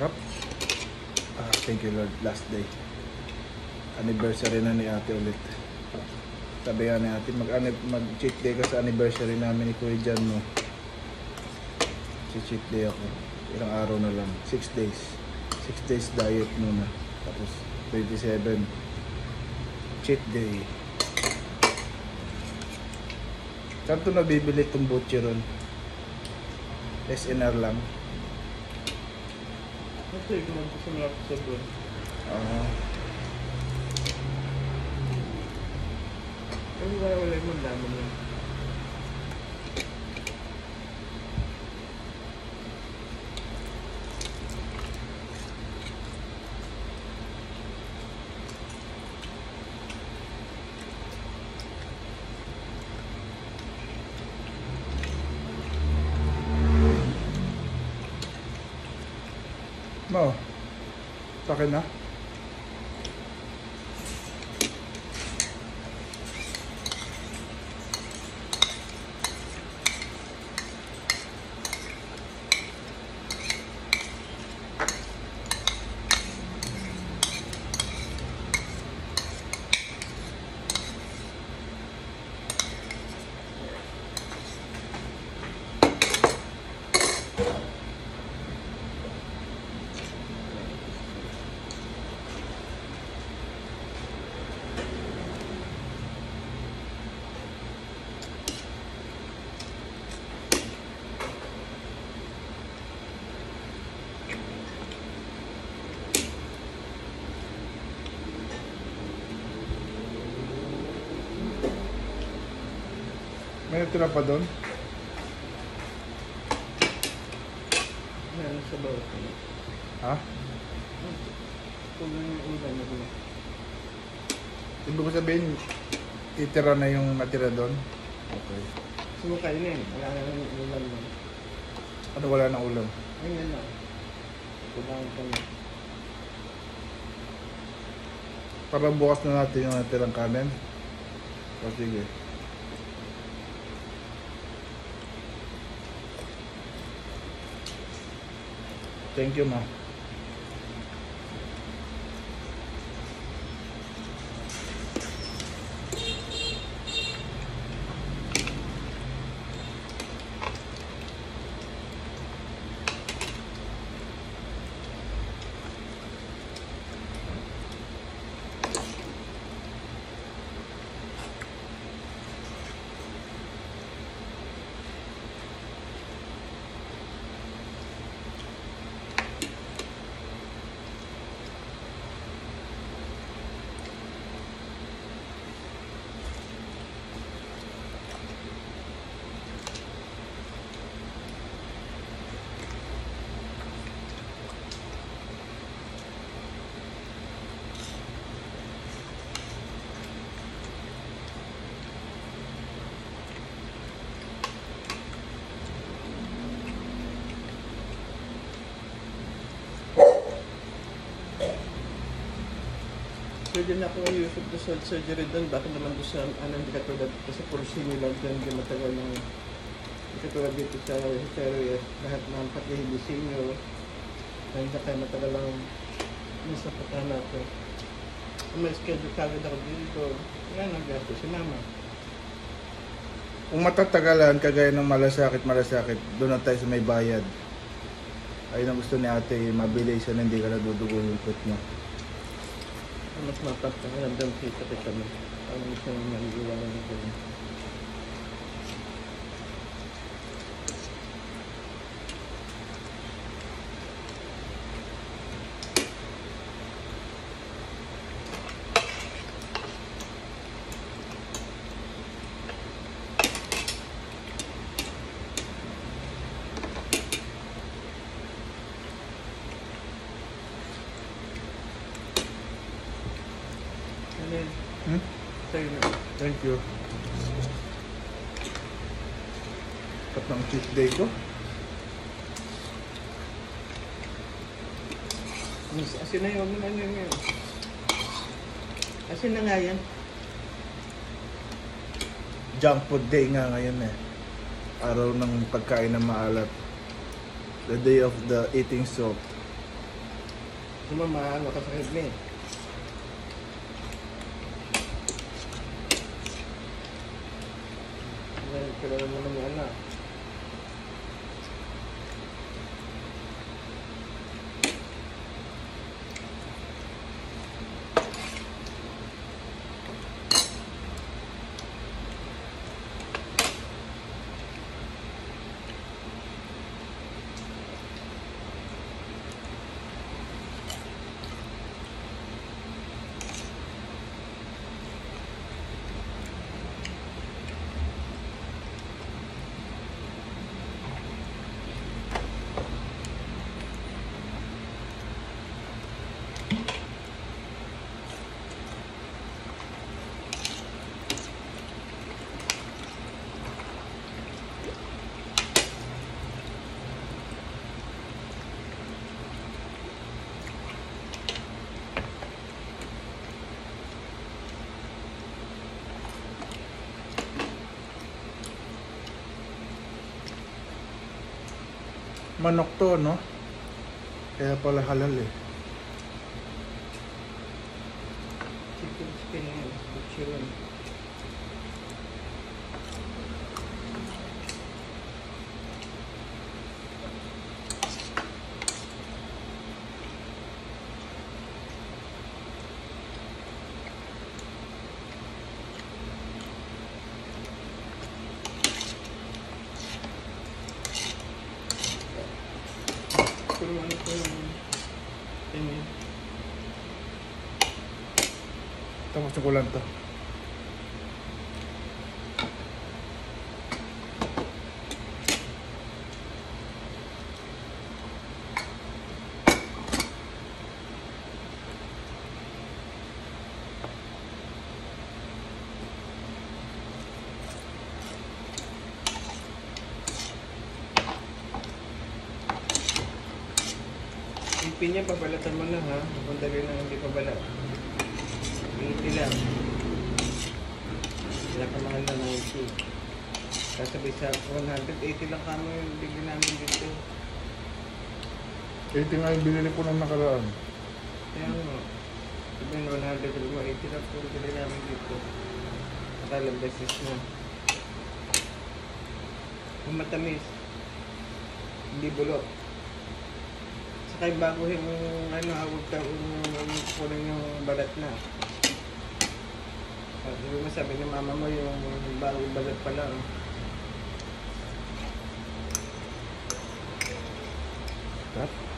Sarap. Thank you Lord, last day. Anniversary na ni ate ulit. Sabi nga ni ate, mag-cheat day ka sa anniversary namin ni Kuya Jan mo. Cheat day ako. Ilang araw na lang. 6 days. 6 days diet muna. Tapos 27. Cheat day. Saan ito nabibili itong butcheron? SNR lang. Kasi kung magpasamla ko sa doon. Kasi wala yung laman yan. No. Sa akin na. May natira pa doon? Ano sa bawat ko? Ha? Kung yung ulan na doon. Ibig ko sabihin, itira na yung natira doon? Okay. Sumukay na yun. Wala na yung ulan mo. Ano wala ng ulam? Ayun na. Kulangan ka na. Para bukas na natin yung natirang kanin. O sige. Thank you, ma. Pwede na ako i-usap doon sa surgery doon. Bakit naman doon sa hindi katulad kasi porcine lang doon. Hindi matagal ng hindi katulad dito sa area. Lahat ng pag-ihibisin nyo. Hindi na kayo matagal lang nasa patana ako. Kung may schedule kagad ako dito, wala nang gasto si mama. Kung matatagalan, kagaya ng malasakit, doon na tayo sa may bayad. Ayun ang gusto ni ate, mabilis na hindi ka nadudugo yung foot mo. Mas mapagparamdam kita kita mo. Parang gusto nang maiiwanan ng ganyan. Sa'yo na. Thank you. Kat ng cheat day ko. Asin na yun. Asin na nga yan. Junk food day nga ngayon eh. Araw ng pagkain na maalat. The day of the eating salt. Sumama, makasakit na eh. Kailangan naman yung anak. Manok to, no? Kaya pala halal eh. Chicken skin yan. Butcheron. Pero ano po yung ini? Tapos chocolate to. Ipin niya, pabalatan mo na ha. Kung dali na hindi pabalat. Iti lang. Wala ka mahal na 90. Kasabay sa 180 lang kamo yung bigyan namin dito. 80 nga yung binili ko nung nakaraan. Kaya nga. Sabi yung 180 lang po yung bigyan namin dito. Nakalang beses na. Kung matamis. Hindi bulok. Saka bago yung ano, huwag kang kunin yung balat na. At yung masabi ni mama mo yung bagong balat pala. Cut.